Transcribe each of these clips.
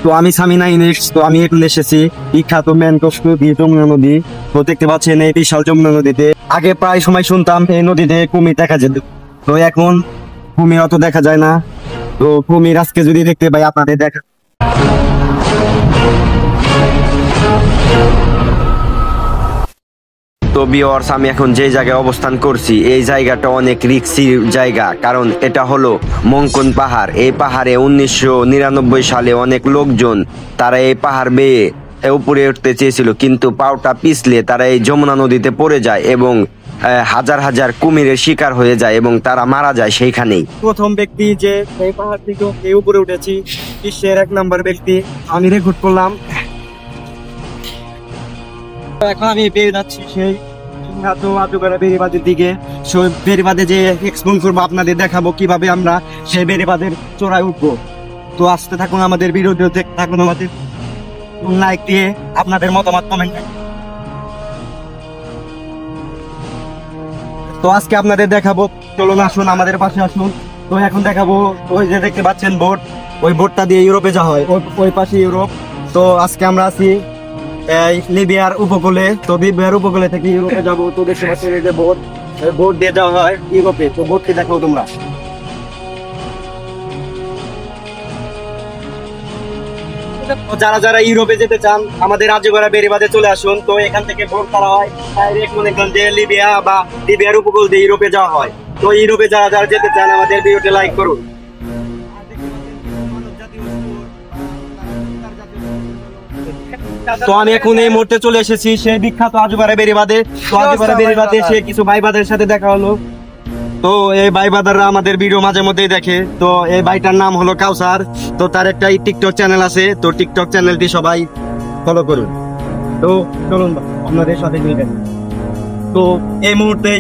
তো আমি সামিনা ইনেক্স। তো আমি এখন এসেছি বিখ্যাত ম্যানগ্রোভ নদী যমুনা নদী। তো দেখতে পাচ্ছেন এই বিশাল যমুনা নদীতে আগে প্রায় সময় শুনতাম এই নদীতে কুমির দেখা যেত, তো এখন কুমির অত দেখা যায় না। তো কুমির আজকে যদি দেখতে পাই আপনাদের দেখা। তো ভিউয়ার্স, আমি এখন যে জায়গায় অবস্থান করছি এই জায়গাটা অনেক রিস্কি জায়গা, কারণ এটা হলো মঙ্কন পাহাড়। এই পাহাড়ে 1999 সালে অনেক লোকজন তারা এই পাহাড় বেয়ে উপরে উঠতে চেয়েছিল, কিন্তু পাওটা পিছলে তারা এই যমুনা নদীতে পড়ে যায় এবং হাজার হাজার কুমিরের শিকার হয়ে যায় এবং তারা মারা যায় সেইখানেই। প্রথম ব্যক্তি যে এই পাহাড় থেকে এই উপরে উঠেছি, বিশ্বের 1 নম্বর ব্যক্তি, আমি রেকর্ড করলাম। এখন আমি পেয়ে যাচ্ছি সেই বেড়িবাঁধের দিকে। বেড়িবাঁধে যে এক্সপ্লোর করবো, আপনাদের দেখাবো কিভাবে আমরা সেই বেড়িবাঁধের চূড়ায় উঠবো। তো আসতে থাকুন আমাদের ভিডিও, দেখতে থাকুন আমাদের, লাইক দিয়ে আপনাদের মতামত কমেন্ট। তো আজকে আপনাদের দেখাবো, চলুন আসুন আমাদের পাশে আসুন। তো এখন দেখাবো ওই যে দেখতে পাচ্ছেন বোট, ওই বোটটা দিয়ে ইউরোপে যাওয়া হয়, ওই পাশে ইউরোপ। তো আজকে আমরা আছি এই লিবিয়ার উপকূলে। তো লিবিয়ার উপকূলে থেকে ইউরোপে যাবো। তো দেখতে পাচ্ছেন এই যে বোট দিয়ে যাওয়া হয় ইউরোপে। তো বোটটি দেখো তোমরা। যারা যারা ইউরোপে যেতে চান আমাদের রাজগড়া বেড়িবাঁধে চলে আসুন। তো এখান থেকে বোট করা হয় ডাইরেক্ট মনে করেন যে লিবিয়া বা লিবিয়ার উপকূল দিয়ে ইউরোপে যাওয়া হয়। তো ইউরোপে যারা যারা যেতে চান আমাদের ভিডিওটি লাইক করুন। তো আমি এখন এই মুহূর্তে চলে এসেছি সেই বিখ্যাত আজগড়া বেড়িবাঁধে। তো আজগড়া বেড়িবাঁধে সে কিছু ভাইবাদের সাথে দেখা হলো। তো এই ভাইবাদাররা আমাদের ভিডিও মাঝে মধ্যেই দেখে। তো এই ভাইটার নাম হলো কাউসার। তো তার একটা টিকটক চ্যানেল আছে, তো টিকটক চ্যানেলটি সবাই ফলো করুন। তো চলুন আপনাদের সাথে মিলবেন। তো এই মুহূর্তে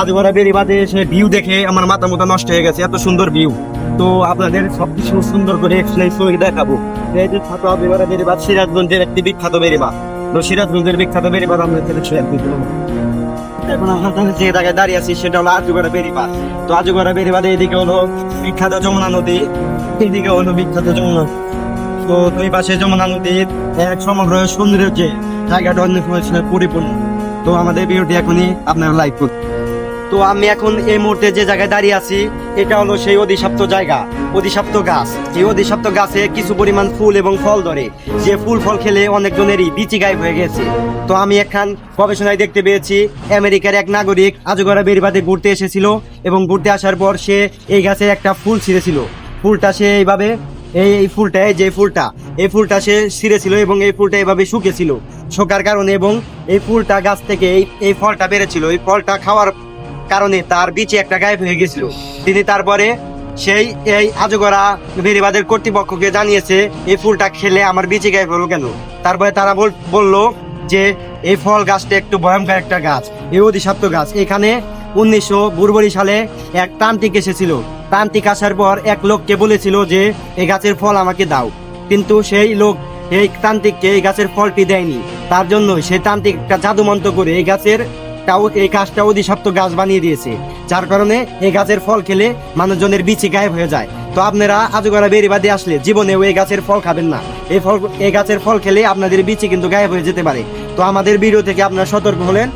আজগড়া বেড়িবাঁধে সে ভিউ দেখে আমার মাথা মতো নষ্ট হয়ে গেছে, এত সুন্দর ভিউ। তো আপনাদের সবকিছু সুন্দর করে এক্সপ্লেন দেখাবো। এই যে ছোট আজগড়া বেড়িবাঁধ সিরাজগঞ্জের একটি বিখ্যাত বেড়িবাঁধ। তো সিরাজগঞ্জের বিখ্যাত বেড়িবাঁধ আমরা এখন আপনাদের যে জায়গায় দাঁড়িয়ে আছি সেটা হলো আজগড়া বেড়িবাঁধ। তো আজগড়া বেড়িবাঁধে এদিকে হলো বিখ্যাত যমুনা নদী, এদিকে হলো বিখ্যাত যমুনা। তো দুই পাশে যমুনা নদীর এক সমগ্র সৌন্দর্য যে জায়গাটা অন্য সময় পরিপূর্ণ। তো আমাদের ভিডিওটি এখনই আপনারা লাইক করুন। তো আমি এখন এই মুহূর্তে যে জায়গায় দাঁড়িয়ে আছি এটা হলো সেই অধিশপ্ত জায়গা, অধিশপ্ত গাছ। এই অধিশপ্ত গাছে কিছু পরিমাণ ফুল এবং ফল ধরে, যে ফুল ফল খেলে অনেকজনেরই বিচি গায়েব হয়ে গেছে। তো আমি এখন গবেষণায় দেখতে পেয়েছি আমেরিকার এক নাগরিক আজগড়া বেড়িবাঁধে ঘুরতে এসেছিল এবং ঘুরতে আসার পর সে এই গাছে একটা ফুল ছিঁড়েছিল। ফুলটা সে এইভাবে এই ফুলটা সে ছিঁড়েছিল এবং এই ফুলটা এইভাবে শুকেছিল, শোকার কারণে এবং এই ফুলটা গাছ থেকে এই ফলটা বেড়েছিল। এই ফলটা খাওয়ার কারণে তার বিচে একটা গায়েব হয়ে গেছিল। তিনি তারপরে সেই এই আজগড়া বেড়িবাঁধের কর্তৃপক্ষকে জানিয়েছে এই ফুলটা খেলে আমার বিচে গায়েব হলো কেন। তারপরে তারা বললো যে এই ফল গাছটা একটু ভয়ঙ্কর একটা গাছ, এই অধিশপ্ত গাছ। এখানে 1942 সালে এক তান্ত্রিক এসেছিল। তান্ত্রিক আসার পর এক লোককে বলেছিল যে এই গাছের ফল আমাকে দাও, কিন্তু সেই লোক এই তান্ত্রিককে এই গাছের ফলটি দেয়নি। তার জন্য সেই তান্ত্রিক একটা জাদুমন্ত্র করে এই গাছটা অধিশপ্ত গাছ বানিয়ে দিয়েছে, যার কারণে এই গাছের ফল খেলে মানুষজনের বিচি গায়েব হয়ে যায়। তো আপনারা আজগড়া বেড়িবাঁধে আসলে জীবনেও এই গাছের ফল খাবেন না। এই গাছের ফল খেলে আপনাদের বিচি কিন্তু গায়েব হয়ে যেতে পারে। তো আমাদের ভিডিও থেকে আপনারা সতর্ক হলেন।